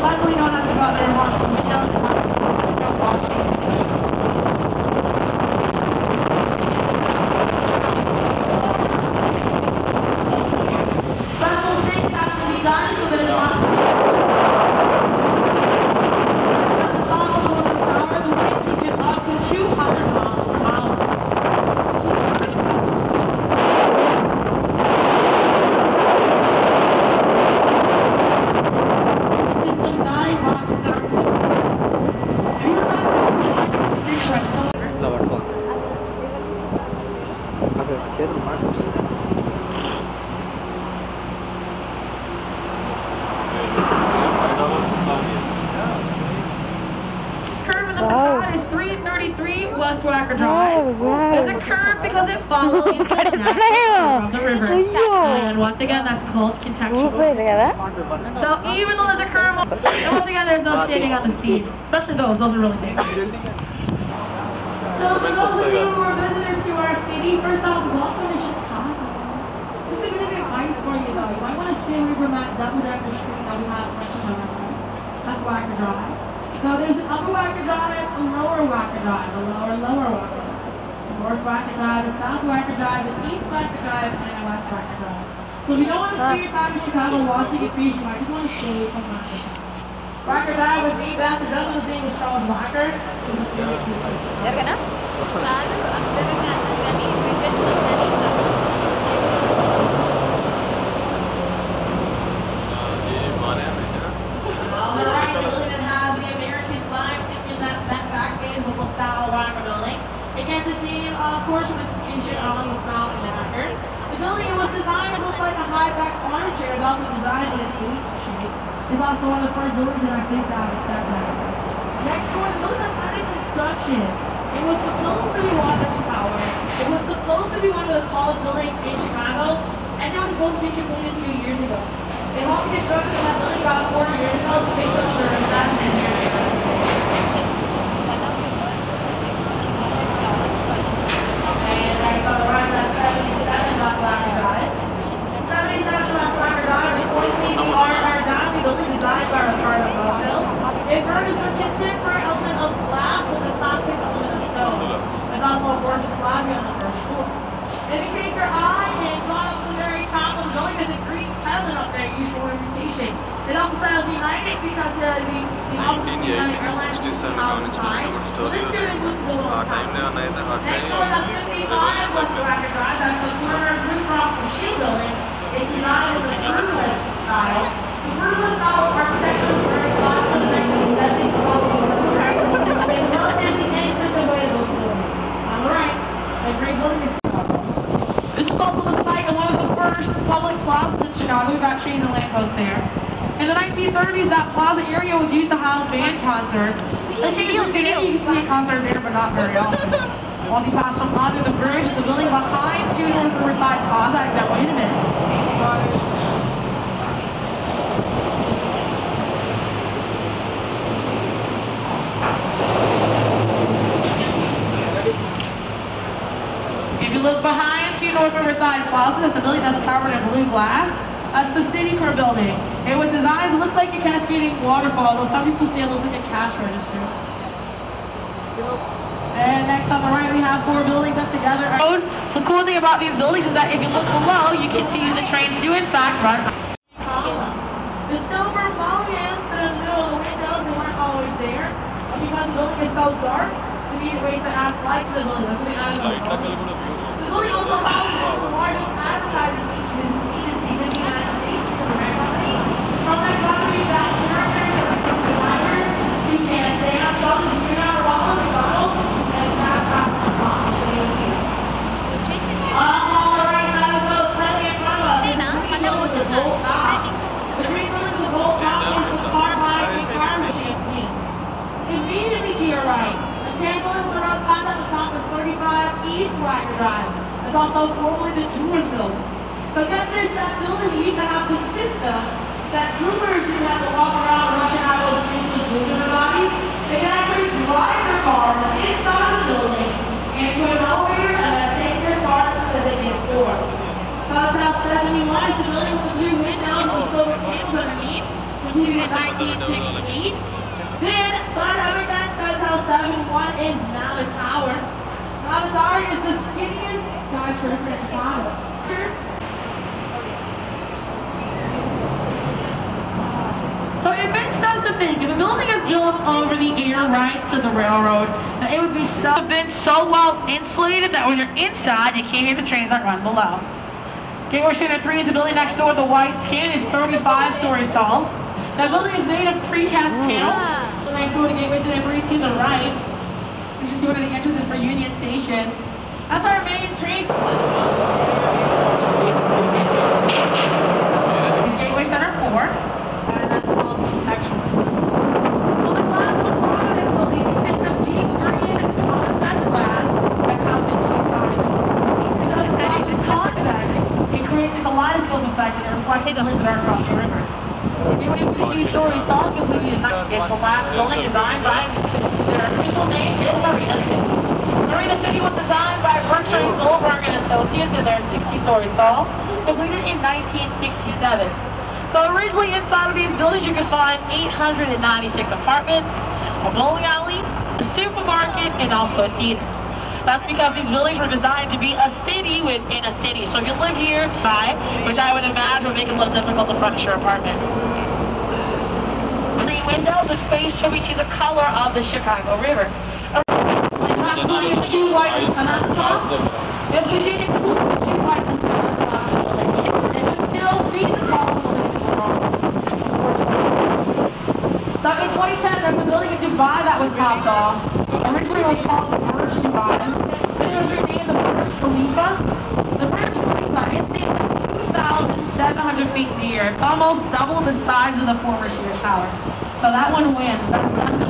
Luckily, no one has to go out there and wash the windows. No washing. Special things have to be done so that it's not. The top of the power, the winds can get up to 200 miles per hour. West Wacker Drive. There's a curve because it follows the river. And once again, that's called contextual. So even though there's a curve, and once again, there's no standing on the seats, especially those are really big. So for those of you who are visitors to our city, first off, welcome to Chicago. This is going to be advice for you though. You might want to stay away from that double-decker street that we have mentioned on our side. That's Wacker Drive. So there's an upper Wacker Drive, a lower Wacker Drive, a lower Wacker Drive, a north Wacker Drive, a south Wacker Drive, an east Wacker Drive, and a west Wacker Drive. So if you don't want to spend your time in Chicago watching it fish, you might just want to stay from Wacker. Wacker Drive with me, Beth, and Justin was being with Charles Wacker. Again, this stadium, of course, was featured on the South Wacker. The building was designed to look like a high-back armchair. It's also designed in an H shape. It's also one of the first buildings in our state that has that. Next door, the building that's under construction. It was supposed to be one of the tower. It was supposed to be one of the tallest buildings in Chicago, and it was supposed to be completed 2 years ago. They halted construction of that building about 4 years ago to make it under a fashion area. It furnished the contemporary element of glass with a classic element of stone. There's also a gorgeous lobby on the first floor. If you take your eye and climb up to the very top of the building, there's a Greek peasant up there, usual reputation. It also says United because the office of the United Airlines is on time. So this year includes the little time. Next door, that's 55 West Wacker Drive. That's the corner of Blue Cross and Shield building. It's designed in the brutalist style. The brutalist style of architecture is very classic in the 1970s. It's relatively inconsistent way of those buildings. Alright, a great building is. This is also the site of one of the first public plazas in Chicago. We've got chains and lampposts there. In the 1930s, that plaza area was used to house band concerts. Occasionally today, you can see a concert there, but not very often. Once you pass from under the bridge, the building behind 2 North Riverside Plaza at Demo Intimates. If you look behind 2 North Riverside Plaza, that's a building that's covered in blue glass. That's the City Core building. It was designed to look like a cascading waterfall, though some people say it looks like a cash register. And next on the right, we have 4 buildings up together. The cool thing about these buildings is that if you look below, you can see the trains do in fact run. The silver mullions that are in the middle of the windows, they weren't always there. But because the building is so dark, we need ways to add light to the building. That's what we added to the building. The building also houses the largest advertising agency in the United States, the Rare Company. From that company, that characters are from designers to Can Sam, John, Tuna, Rolla, McDonald's, and Fast Food.com. On the right side of the slightly in front of us, the Gold Top. The green building with the Gold Top is the Carmine Retirement Champagne. Immediately to your right, the tan building with the road top at the top is 35 East Wacker Drive. It's also formerly the Jewelers Building. So get this, that building used to have the system that jewelers didn't have to walk around rushing out of the streets with jewels in their bodies. They can actually drive their cars inside the building into an elevator and then take their cars that they can afford. About 71 is the building with the blue windows with silver cables underneath. The completed in 1968. Then, by that, that's how 7-1 is Mallard Tower. Mallard Tower is the skinniest skyscraper in Toronto. So it makes sense to think, if a building is built over the air rights of the railroad, it would be so well insulated that when you're inside, you can't hear the trains that run below. Gateway Center 3 is the building next door with the white skin. It's 35 stories tall. That building is made of precast panels. So next door to Gateway Center 3 to the right, you can see one of the entrances for Union Station. That's our main train. It's Gateway Center 4, and that's called contextual. So the glass was formed in this building consists of deep green convex glass that comes in two sizes. Because glass is convex, it creates a kaleidoscope effect and it reflects the liquid art across the river. Gateway 3 stories tall, completed in 19. It's the last building designed by their official name is Marina City. Marina City was designed by Berkshire Goldberg and Associates, and they're 60 stories tall, completed in 1967. So originally inside of these buildings you can find 896 apartments, a bowling alley, a supermarket, and also a theater. That's because these buildings were designed to be a city within a city. So if you live here, which I would imagine would make it a little difficult to furnish your apartment. Green windows which face tribute to the color of the Chicago River. Including two white antennas at the top. If we did include the two white antennas at the top, it would still be the tallest building in the world. So in 2010, there's a building in Dubai that was popped off. Originally it was called the Burj Dubai. Then it was renamed the Burj Khalifa. The Burj Khalifa is 2,700 feet in the air. It's almost double the size of the former Sears Tower. So that one wins. That's the